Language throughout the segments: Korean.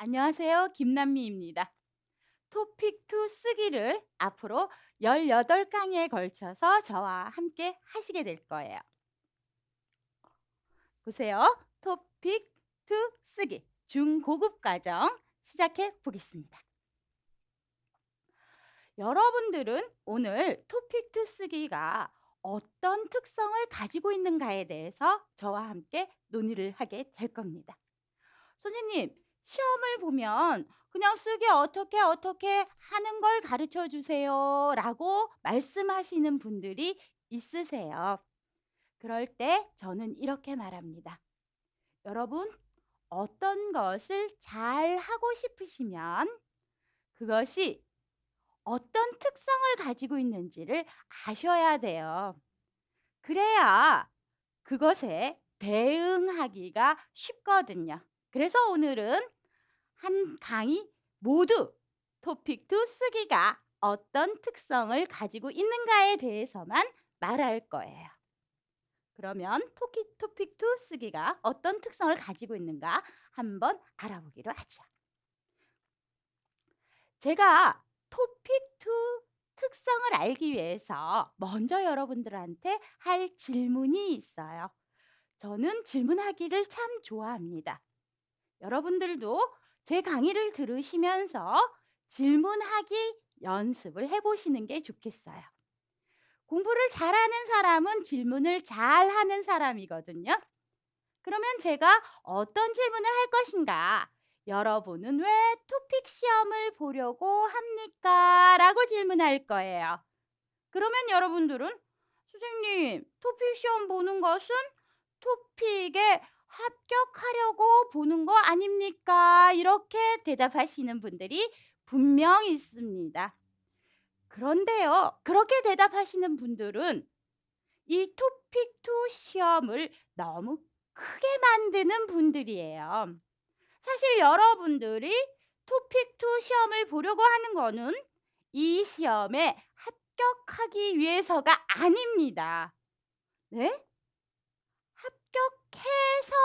안녕하세요. 김남미입니다. 토픽2 쓰기를 앞으로 18강에 걸쳐서 저와 함께 하시게 될 거예요. 보세요. 토픽2 쓰기 중고급 과정 시작해 보겠습니다. 여러분들은 오늘 토픽2 쓰기가 어떤 특성을 가지고 있는가에 대해서 저와 함께 논의를 하게 될 겁니다. 선생님, 시험을 보면 그냥 쓰기 어떻게 하는 걸 가르쳐 주세요 라고 말씀하시는 분들이 있으세요. 그럴 때 저는 이렇게 말합니다. 여러분, 어떤 것을 잘 하고 싶으시면 그것이 어떤 특성을 가지고 있는지를 아셔야 돼요. 그래야 그것에 대응하기가 쉽거든요. 그래서 오늘은 한 강의 모두 토픽2 쓰기가 어떤 특성을 가지고 있는가에 대해서만 말할 거예요. 그러면 토픽2 쓰기가 어떤 특성을 가지고 있는가 한번 알아보기로 하죠. 제가 토픽2 특성을 알기 위해서 먼저 여러분들한테 할 질문이 있어요. 저는 질문하기를 참 좋아합니다. 여러분들도 제 강의를 들으시면서 질문하기 연습을 해보시는 게 좋겠어요. 공부를 잘하는 사람은 질문을 잘하는 사람이거든요. 그러면 제가 어떤 질문을 할 것인가? 여러분은 왜 토픽 시험을 보려고 합니까? 라고 질문할 거예요. 그러면 여러분들은 선생님, 토픽 시험 보는 것은 토픽에 합격하려고 보는 거 아닙니까? 이렇게 대답하시는 분들이 분명 있습니다. 그런데요, 그렇게 대답하시는 분들은 이 토픽2 시험을 너무 크게 만드는 분들이에요. 사실 여러분들이 토픽2 시험을 보려고 하는 거는 이 시험에 합격하기 위해서가 아닙니다. 네? 합격해서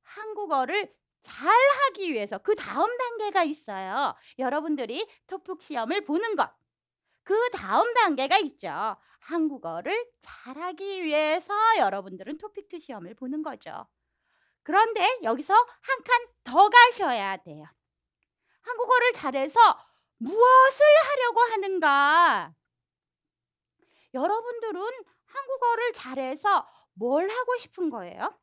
한국어를 잘하기 위해서 그 다음 단계가 있어요. 여러분들이 토픽 시험을 보는 것. 그 다음 단계가 있죠. 한국어를 잘하기 위해서 여러분들은 토픽2 시험을 보는 거죠. 그런데 여기서 한 칸 더 가셔야 돼요. 한국어를 잘해서 무엇을 하려고 하는가? 여러분들은 한국어를 잘해서 뭘 하고 싶은 거예요?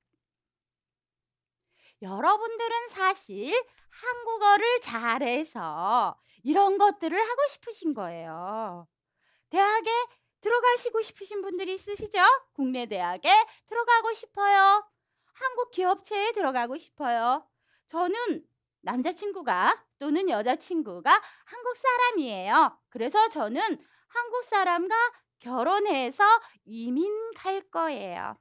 여러분들은 사실 한국어를 잘해서 이런 것들을 하고 싶으신 거예요. 대학에 들어가시고 싶으신 분들이 있으시죠? 국내 대학에 들어가고 싶어요. 한국 기업체에 들어가고 싶어요. 저는 남자친구가 또는 여자친구가 한국 사람이에요. 그래서 저는 한국 사람과 결혼해서 이민 갈 거예요.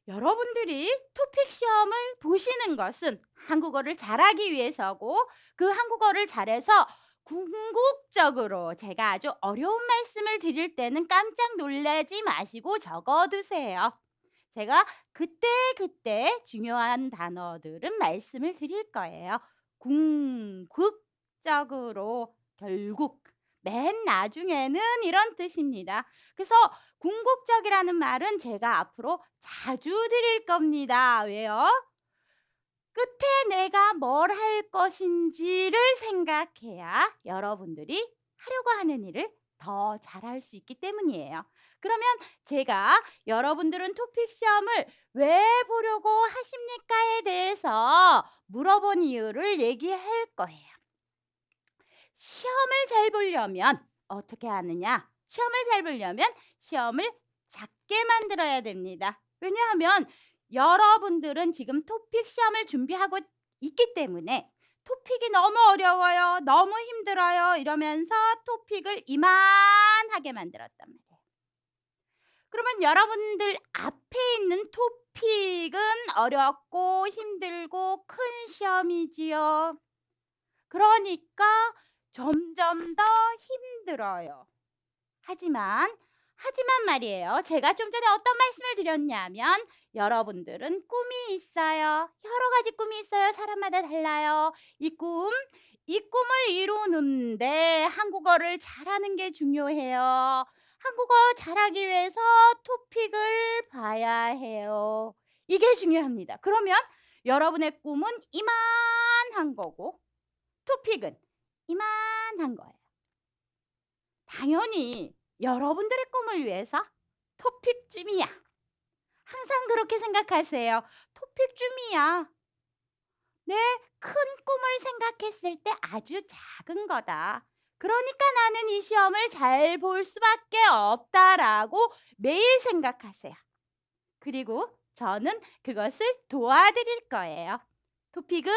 여러분들이 토픽 시험을 보시는 것은 한국어를 잘하기 위해서고 그 한국어를 잘해서 궁극적으로 제가 아주 어려운 말씀을 드릴 때는 깜짝 놀라지 마시고 적어두세요. 제가 그때 중요한 단어들은 말씀을 드릴 거예요. 궁극적으로 결국 맨 나중에는 이런 뜻입니다. 그래서 궁극적이라는 말은 제가 앞으로 자주 드릴 겁니다. 왜요? 끝에 내가 뭘 할 것인지를 생각해야 여러분들이 하려고 하는 일을 더 잘할 수 있기 때문이에요. 그러면 제가 여러분들은 토픽 시험을 왜 보려고 하십니까에 대해서 물어본 이유를 얘기할 거예요. 시험을 잘 보려면 어떻게 하느냐? 시험을 잘 보려면 시험을 작게 만들어야 됩니다. 왜냐하면 여러분들은 지금 토픽 시험을 준비하고 있기 때문에 토픽이 너무 어려워요. 너무 힘들어요. 이러면서 토픽을 이만하게 만들었단 말이에요. 그러면 여러분들 앞에 있는 토픽은 어렵고 힘들고 큰 시험이지요. 그러니까 점점 더 힘들어요. 하지만 하지만 말이에요. 제가 좀 전에 어떤 말씀을 드렸냐면 여러분들은 꿈이 있어요. 여러 가지 꿈이 있어요. 사람마다 달라요. 이 꿈을 이루는데 한국어를 잘하는 게 중요해요. 한국어 잘하기 위해서 토픽을 봐야 해요. 이게 중요합니다. 그러면 여러분의 꿈은 이만한 거고 토픽은 이만한 거예요. 당연히 여러분들의 꿈을 위해서 토픽쯤이야. 항상 그렇게 생각하세요. 토픽쯤이야. 내 큰 꿈을 생각했을 때 아주 작은 거다. 그러니까 나는 이 시험을 잘 볼 수밖에 없다라고 매일 생각하세요. 그리고 저는 그것을 도와드릴 거예요. 토픽은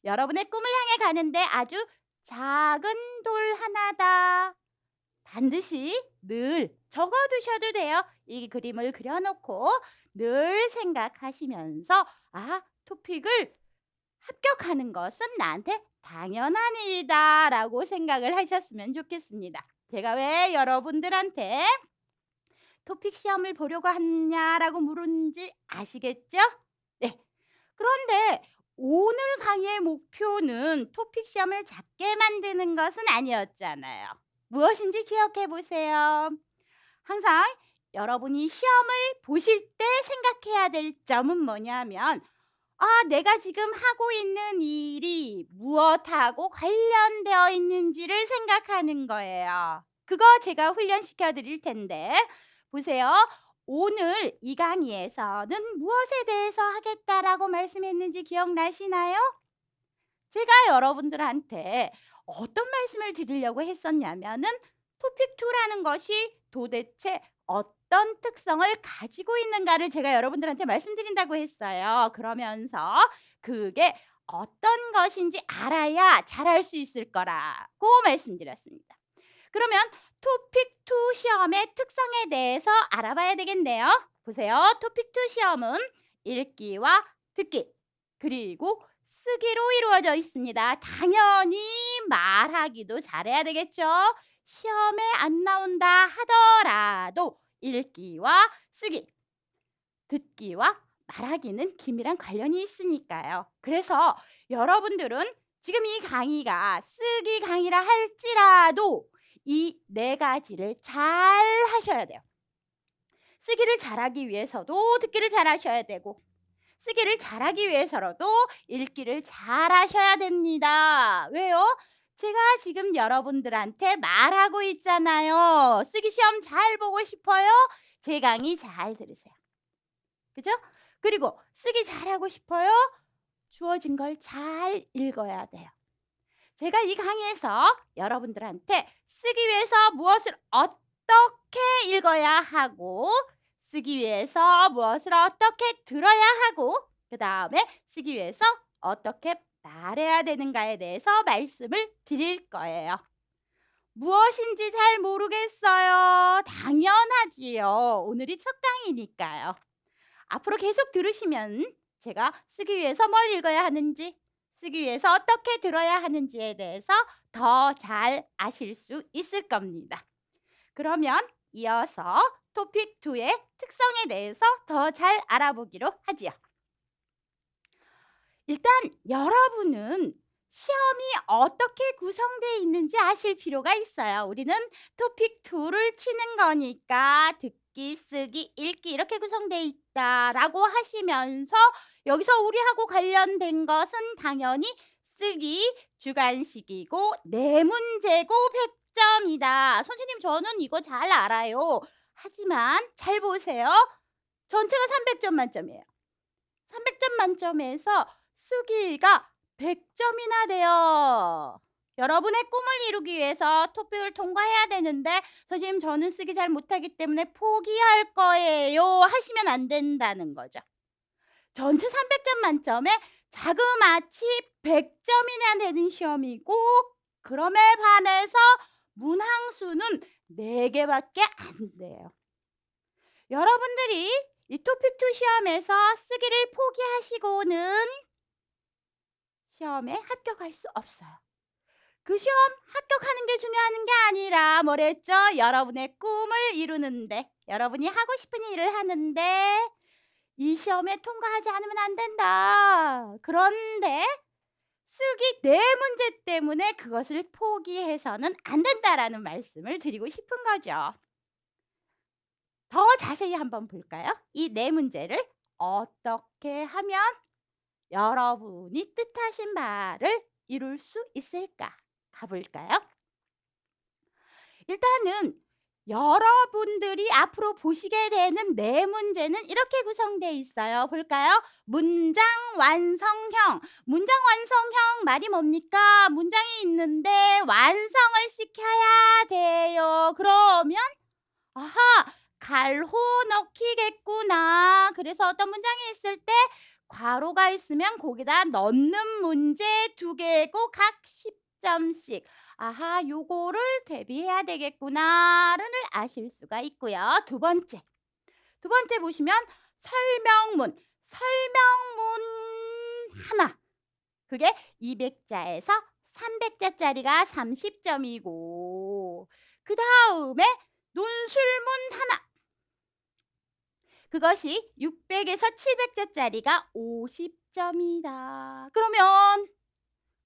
여러분의 꿈을 향해 가는데 아주 작은 돌 하나다. 반드시 늘 적어두셔도 돼요. 이 그림을 그려놓고 늘 생각하시면서 토픽을 합격하는 것은 나한테 당연한 일이다 라고 생각을 하셨으면 좋겠습니다. 제가 왜 여러분들한테 토픽 시험을 보려고 하냐라고 물은지 아시겠죠? 네. 그런데 오늘 강의의 목표는 토픽 시험을 작게 만드는 것은 아니었잖아요. 무엇인지 기억해 보세요. 항상 여러분이 시험을 보실 때 생각해야 될 점은 뭐냐면 내가 지금 하고 있는 일이 무엇하고 관련되어 있는지를 생각하는 거예요. 그거 제가 훈련시켜 드릴 텐데 보세요. 오늘 이 강의에서는 무엇에 대해서 하겠다라고 말씀했는지 기억나시나요? 제가 여러분들한테 어떤 말씀을 드리려고 했었냐면은 토픽 2라는 것이 도대체 어떤 특성을 가지고 있는가를 제가 여러분들한테 말씀드린다고 했어요. 그러면서 그게 어떤 것인지 알아야 잘할 수 있을 거라고 말씀드렸습니다. 그러면 토픽 2 시험의 특성에 대해서 알아봐야 되겠네요. 보세요. 토픽 2 시험은 읽기와 듣기 그리고 쓰기로 이루어져 있습니다. 당연히 말하기도 잘해야 되겠죠. 시험에 안 나온다 하더라도 읽기와 쓰기, 듣기와 말하기는 긴밀한 관련이 있으니까요. 그래서 여러분들은 지금 이 강의가 쓰기 강의라 할지라도 이 네 가지를 잘 하셔야 돼요. 쓰기를 잘하기 위해서도 듣기를 잘 하셔야 되고 쓰기를 잘하기 위해서라도 읽기를 잘하셔야 됩니다. 왜요? 제가 지금 여러분들한테 말하고 있잖아요. 쓰기 시험 잘 보고 싶어요? 제 강의 잘 들으세요. 그죠? 그리고 쓰기 잘하고 싶어요? 주어진 걸 잘 읽어야 돼요. 제가 이 강의에서 여러분들한테 쓰기 위해서 무엇을 어떻게 읽어야 하고 쓰기 위해서 무엇을 어떻게 들어야 하고 그 다음에 쓰기 위해서 어떻게 말해야 되는가에 대해서 말씀을 드릴 거예요. 무엇인지 잘 모르겠어요. 당연하지요. 오늘이 첫 강의니까요. 앞으로 계속 들으시면 제가 쓰기 위해서 뭘 읽어야 하는지 쓰기 위해서 어떻게 들어야 하는지에 대해서 더 잘 아실 수 있을 겁니다. 그러면 이어서 토픽 2의 특성에 대해서 더 잘 알아보기로 하지요. 일단 여러분은 시험이 어떻게 구성되어 있는지 아실 필요가 있어요. 우리는 토픽 2를 치는 거니까 듣기, 쓰기, 읽기 이렇게 구성되어 있다라고 하시면서 여기서 우리하고 관련된 것은 당연히 쓰기, 주관식이고 네 문제고 100점이다. 선생님 저는 이거 잘 알아요. 하지만 잘 보세요. 전체가 300점 만점이에요. 300점 만점에서 쓰기가 100점이나 돼요. 여러분의 꿈을 이루기 위해서 토픽을 통과해야 되는데 선생님 저는 쓰기 잘 못하기 때문에 포기할 거예요 하시면 안 된다는 거죠. 전체 300점 만점에 자그마치 100점이나 되는 시험이고 그럼에 반해서 문항수는 4개밖에 안 돼요. 여러분들이 이 토픽 2 시험에서 쓰기를 포기하시고는 시험에 합격할 수 없어요. 그 시험 합격하는 게 중요한 게 아니라 뭐랬죠? 여러분의 꿈을 이루는데, 여러분이 하고 싶은 일을 하는데 이 시험에 통과하지 않으면 안 된다. 그런데 쓰기 네 문제 때문에 그것을 포기해서는 안 된다라는 말씀을 드리고 싶은 거죠. 더 자세히 한번 볼까요? 이 네 문제를 어떻게 하면 여러분이 뜻하신 바를 이룰 수 있을까? 가볼까요? 일단은 여러분들이 앞으로 보시게 되는 네 문제는 이렇게 구성되어 있어요. 볼까요? 문장 완성형. 문장 완성형 말이 뭡니까? 문장이 있는데 완성을 시켜야 돼요. 그러면 아하, 괄호 넣기겠구나. 그래서 어떤 문장이 있을 때 괄호가 있으면 거기다 넣는 문제 2개고 각 10점씩. 아하, 요거를 대비해야 되겠구나를 아실 수가 있고요. 두 번째 보시면 설명문 하나. 그게 200자에서 300자짜리가 30점이고 그 다음에 논술문 하나. 그것이 600에서 700자짜리가 50점이다.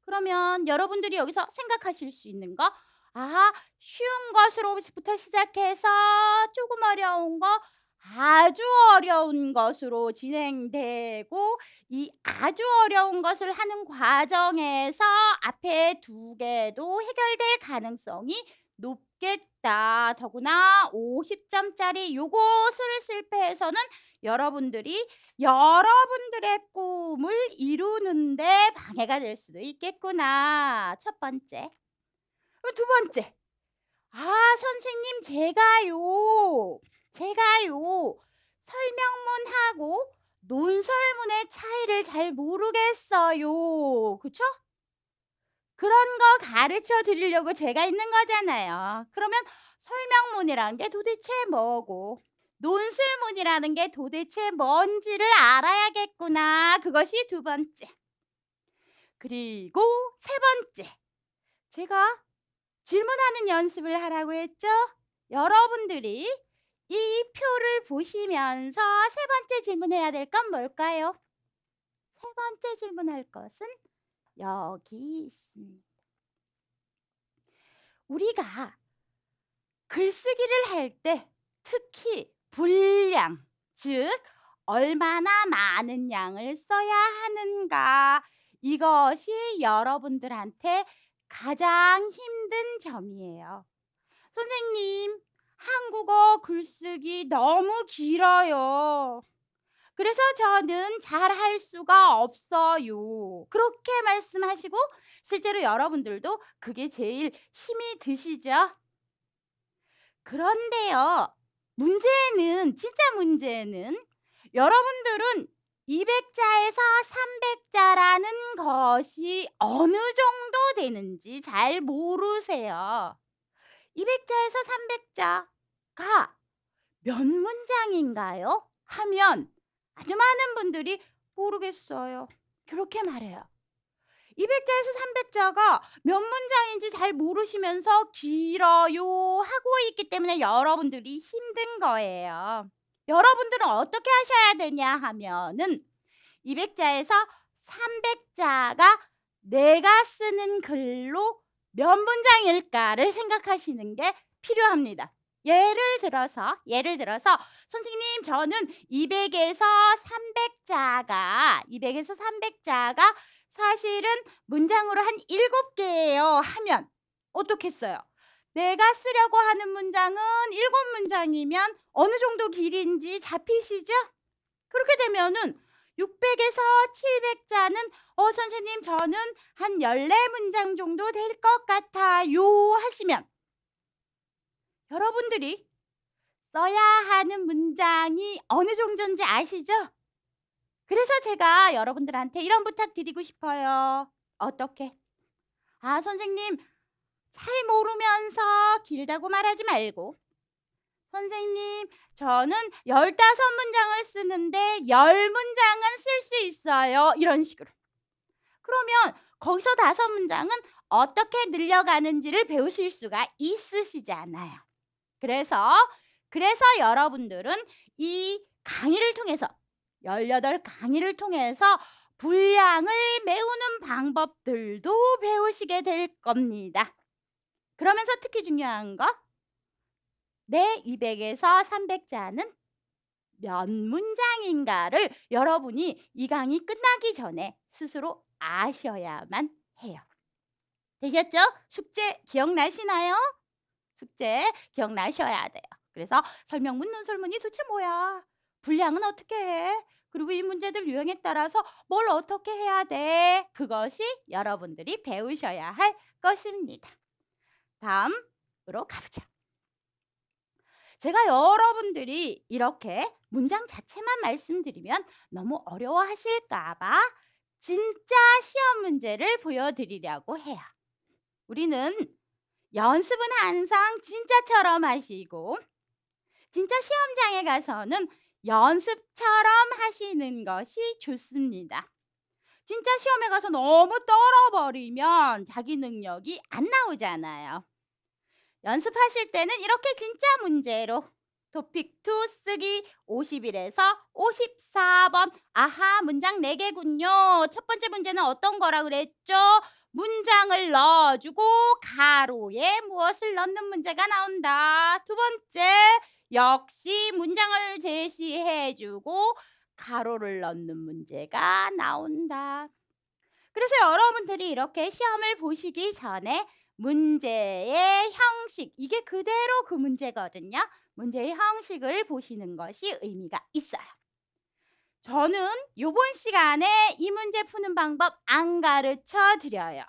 그러면 여러분들이 여기서 생각하실 수 있는 거, 쉬운 것으로부터 시작해서 조금 어려운 거, 아주 어려운 것으로 진행되고 이 아주 어려운 것을 하는 과정에서 앞에 2개도 해결될 가능성이 높겠다. 더구나 50점짜리 요것을 실패해서는 여러분들이 여러분들의 꿈을 이루는데 방해가 될 수도 있겠구나. 첫 번째. 두 번째. 선생님, 제가요. 설명문하고 논설문의 차이를 잘 모르겠어요. 그쵸? 그런 거 가르쳐 드리려고 제가 있는 거잖아요. 그러면 설명문이라는 게 도대체 뭐고 논술문이라는 게 도대체 뭔지를 알아야겠구나. 그것이 두 번째. 그리고 세 번째. 제가 질문하는 연습을 하라고 했죠? 여러분들이 이 표를 보시면서 세 번째 질문해야 될 건 뭘까요? 세 번째 질문할 것은 여기 있습니다. 우리가 글쓰기를 할 때 특히 분량, 즉 얼마나 많은 양을 써야 하는가, 이것이 여러분들한테 가장 힘든 점이에요. 선생님, 한국어 글쓰기 너무 길어요. 그래서 저는 잘할 수가 없어요. 그렇게 말씀하시고 실제로 여러분들도 그게 제일 힘이 드시죠? 그런데요, 진짜 문제는 여러분들은 200자에서 300자라는 것이 어느 정도 되는지 잘 모르세요. 200자에서 300자가 몇 문장인가요? 하면 아주 많은 분들이 모르겠어요. 그렇게 말해요. 200자에서 300자가 몇 문장인지 잘 모르시면서 길어요 하고 있기 때문에 여러분들이 힘든 거예요. 여러분들은 어떻게 하셔야 되냐 하면은 200자에서 300자가 내가 쓰는 글로 몇 문장일까를 생각하시는 게 필요합니다. 예를 들어서 선생님, 저는 200에서 300자가 사실은 문장으로 한 7개예요 하면 어떻겠어요? 내가 쓰려고 하는 문장은 7문장이면 어느 정도 길인지 잡히시죠? 그렇게 되면은 600에서 700자는 선생님, 저는 한 14문장 정도 될 것 같아요 하시면 여러분들이 써야 하는 문장이 어느 정도인지 아시죠? 그래서 제가 여러분들한테 이런 부탁 드리고 싶어요. 어떻게? 선생님, 잘 모르면서 길다고 말하지 말고, 선생님, 저는 15문장을 쓰는데 10문장은 쓸 수 있어요. 이런 식으로. 그러면 거기서 5문장은 어떻게 늘려가는지를 배우실 수가 있으시잖아요. 그래서 여러분들은 이 강의를 통해서 18강의를 통해서 분량을 메우는 방법들도 배우시게 될 겁니다. 그러면서 특히 중요한 거, 내 200에서 300자는 몇 문장인가를 여러분이 이 강의 끝나기 전에 스스로 아셔야만 해요. 되셨죠? 숙제 기억나시나요? 숙제 기억나셔야 돼요. 그래서 설명문, 논설문이 도대체 뭐야? 분량은 어떻게 해? 그리고 이 문제들 유형에 따라서 뭘 어떻게 해야 돼? 그것이 여러분들이 배우셔야 할 것입니다. 다음으로 가보죠. 제가 여러분들이 이렇게 문장 자체만 말씀드리면 너무 어려워하실까 봐 진짜 시험 문제를 보여드리려고 해요. 우리는 연습은 항상 진짜처럼 하시고 진짜 시험장에 가서는 연습처럼 하시는 것이 좋습니다. 진짜 시험에 가서 너무 떨어버리면 자기 능력이 안 나오잖아요. 연습하실 때는 이렇게 진짜 문제로 토픽2 쓰기 51에서 54번. 아하, 문장 4개군요. 첫 번째 문제는 어떤 거라 그랬죠? 문장을 넣어주고 가로에 무엇을 넣는 문제가 나온다. 두 번째, 역시 문장을 제시해주고 가로를 넣는 문제가 나온다. 그래서 여러분들이 이렇게 시험을 보시기 전에 문제의 형식, 이게 그대로 그 문제거든요. 문제의 형식을 보시는 것이 의미가 있어요. 저는 이번 시간에 이 문제 푸는 방법 안 가르쳐 드려요.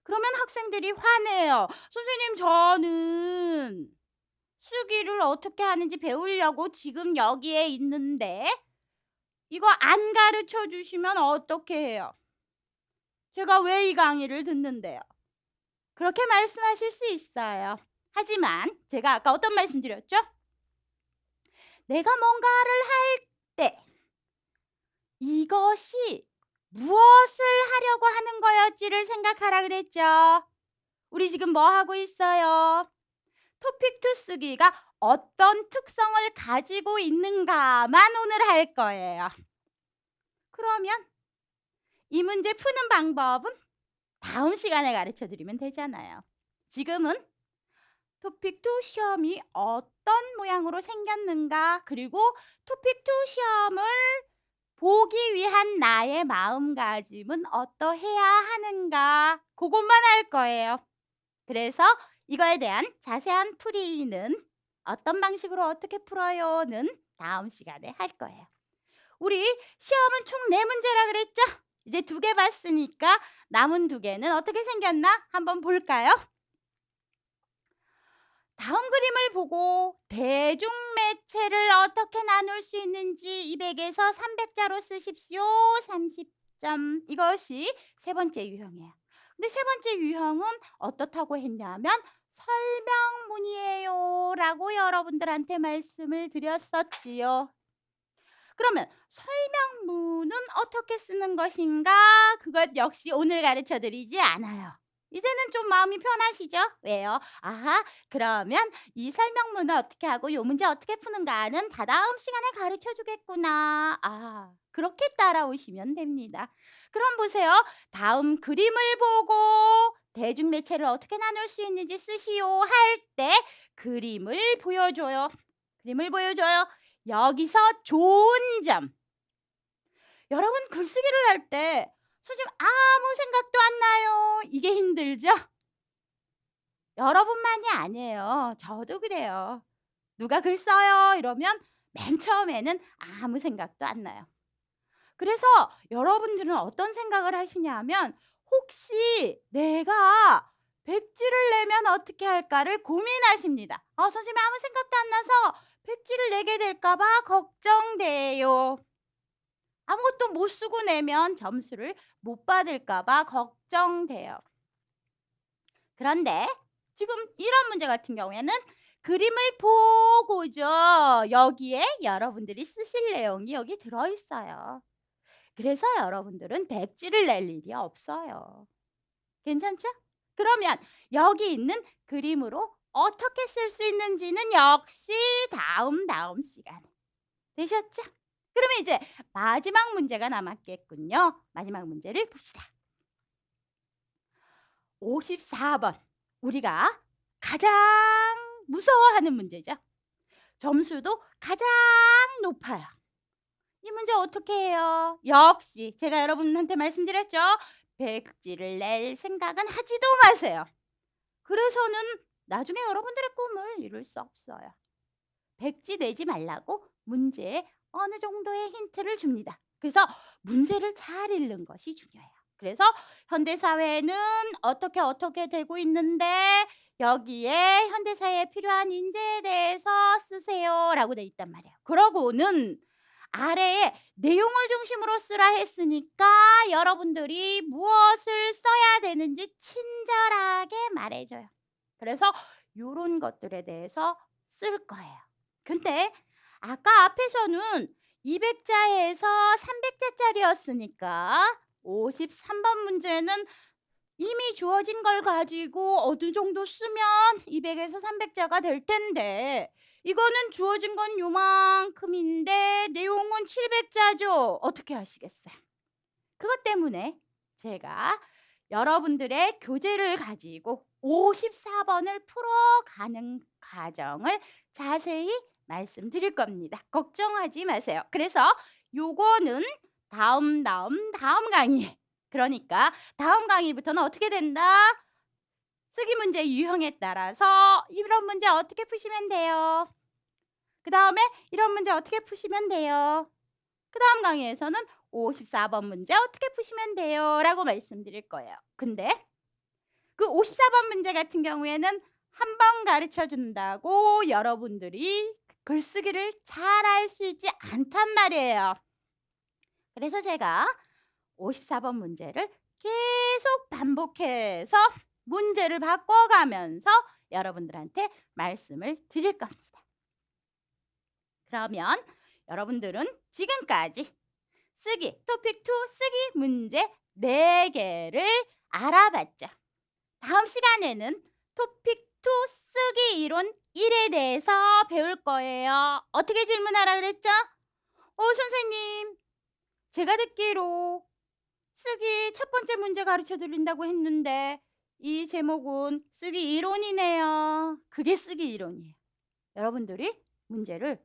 그러면 학생들이 화내요. 선생님, 저는 쓰기를 어떻게 하는지 배우려고 지금 여기에 있는데 이거 안 가르쳐 주시면 어떻게 해요? 제가 왜 이 강의를 듣는데요? 그렇게 말씀하실 수 있어요. 하지만 제가 아까 어떤 말씀 드렸죠? 내가 뭔가를 할 때 이것이 무엇을 하려고 하는 거였지를 생각하라 그랬죠. 우리 지금 뭐 하고 있어요? 토픽2 쓰기가 어떤 특성을 가지고 있는가만 오늘 할 거예요. 그러면 이 문제 푸는 방법은 다음 시간에 가르쳐 드리면 되잖아요. 지금은 토픽2 시험이 어떤 모양으로 생겼는가, 그리고 토픽2 시험을 보기 위한 나의 마음가짐은 어떠해야 하는가, 그것만 할 거예요. 그래서 이거에 대한 자세한 풀이는 어떤 방식으로 어떻게 풀어요는 다음 시간에 할 거예요. 우리 시험은 총 4문제라 그랬죠? 이제 2개 봤으니까 남은 2개는 어떻게 생겼나 한번 볼까요? 다음 그림을 보고 대중매체를 어떻게 나눌 수 있는지 200에서 300자로 쓰십시오. 30점. 이것이 3번째 유형이에요. 근데 3번째 유형은 어떻다고 했냐면 설명문이에요 라고 여러분들한테 말씀을 드렸었지요. 그러면 설명문은 어떻게 쓰는 것인가? 그것 역시 오늘 가르쳐 드리지 않아요. 이제는 좀 마음이 편하시죠? 왜요? 아하, 그러면 이 설명문을 어떻게 하고 요 문제 어떻게 푸는가는 다다음 시간에 가르쳐 주겠구나. 아, 그렇게 따라오시면 됩니다. 그럼 보세요. 다음 그림을 보고 대중매체를 어떻게 나눌 수 있는지 쓰시오 할 때 그림을 보여줘요. 그림을 보여줘요. 여기서 좋은 점. 여러분 글쓰기를 할 때 선생님 아무 생각도 안 나요. 이게 힘들죠? 여러분만이 아니에요. 저도 그래요. 누가 글 써요 이러면 맨 처음에는 아무 생각도 안 나요. 그래서 여러분들은 어떤 생각을 하시냐면 혹시 내가 백지를 내면 어떻게 할까를 고민하십니다. 선생님 아무 생각도 안 나서 백지를 내게 될까 봐 걱정돼요. 아무것도 못 쓰고 내면 점수를 못 받을까 봐 걱정돼요. 그런데 지금 이런 문제 같은 경우에는 그림을 보고죠. 여기에 여러분들이 쓰실 내용이 여기 들어있어요. 그래서 여러분들은 백지를 낼 일이 없어요. 괜찮죠? 그러면 여기 있는 그림으로 어떻게 쓸 수 있는지는 역시 다음 시간에. 되셨죠? 그러면 이제 마지막 문제가 남았겠군요. 마지막 문제를 봅시다. 54번. 우리가 가장 무서워하는 문제죠. 점수도 가장 높아요. 이 문제 어떻게 해요? 역시 제가 여러분한테 말씀드렸죠. 백지를 낼 생각은 하지도 마세요. 그래서는 나중에 여러분들의 꿈을 이룰 수 없어요. 백지 내지 말라고 문제에 어느 정도의 힌트를 줍니다. 그래서 문제를 잘 읽는 것이 중요해요. 그래서 현대사회는 어떻게 되고 있는데 여기에 현대사회에 필요한 인재에 대해서 쓰세요라고 돼 있단 말이에요. 그러고는 아래에 내용을 중심으로 쓰라 했으니까 여러분들이 무엇을 써야 되는지 친절하게 말해줘요. 그래서 이런 것들에 대해서 쓸 거예요. 근데 아까 앞에서는 200자에서 300자짜리였으니까 53번 문제는 이미 주어진 걸 가지고 어느 정도 쓰면 200에서 300자가 될 텐데 이거는 주어진 건 요만큼인데 내용은 700자죠. 어떻게 하시겠어요? 그것 때문에 제가 여러분들의 교재를 가지고 54번을 풀어가는 과정을 자세히 말씀드릴 겁니다. 걱정하지 마세요. 그래서 요거는 다음 강의에, 그러니까 다음 강의부터는 어떻게 된다? 쓰기 문제 유형에 따라서 이런 문제 어떻게 푸시면 돼요? 그 다음에 이런 문제 어떻게 푸시면 돼요? 그 다음 강의에서는 54번 문제 어떻게 푸시면 돼요? 라고 말씀드릴 거예요. 근데 그 54번 문제 같은 경우에는 한 번 가르쳐 준다고 여러분들이 글쓰기를 잘 할 수 있지 않단 말이에요. 그래서 제가 54번 문제를 계속 반복해서 문제를 바꿔가면서 여러분들한테 말씀을 드릴 겁니다. 그러면 여러분들은 지금까지 토픽2 쓰기 문제 4개를 알아봤죠. 다음 시간에는 토픽2 쓰기 이론 1에 대해서 배울 거예요. 어떻게 질문하라 그랬죠? 선생님, 제가 듣기로 쓰기 첫 번째 문제 가르쳐 드린다고 했는데 이 제목은 쓰기 이론이네요. 그게 쓰기 이론이에요. 여러분들이 문제를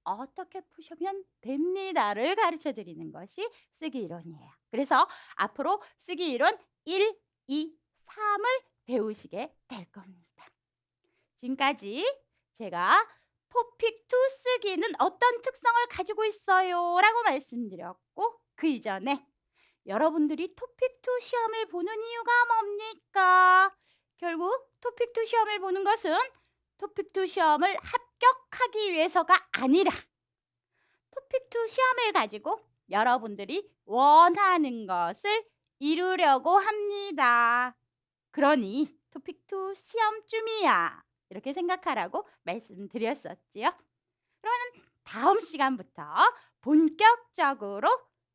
어떻게 푸시면 됩니다를 가르쳐 드리는 것이 쓰기 이론이에요. 그래서 앞으로 쓰기 이론 1, 2, 3을 배우시게 될 겁니다. 지금까지 제가 토픽2 쓰기는 어떤 특성을 가지고 있어요 라고 말씀드렸고 그 이전에 여러분들이 토픽2 시험을 보는 이유가 뭡니까? 결국 토픽2 시험을 보는 것은 토픽2 시험을 합격하기 위해서가 아니라 토픽2 시험을 가지고 여러분들이 원하는 것을 이루려고 합니다. 그러니 토픽2 시험쯤이야. 이렇게 생각하라고 말씀드렸었지요. 그러면 다음 시간부터 본격적으로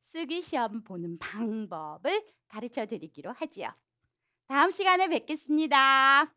쓰기 시험 보는 방법을 가르쳐 드리기로 하지요. 다음 시간에 뵙겠습니다.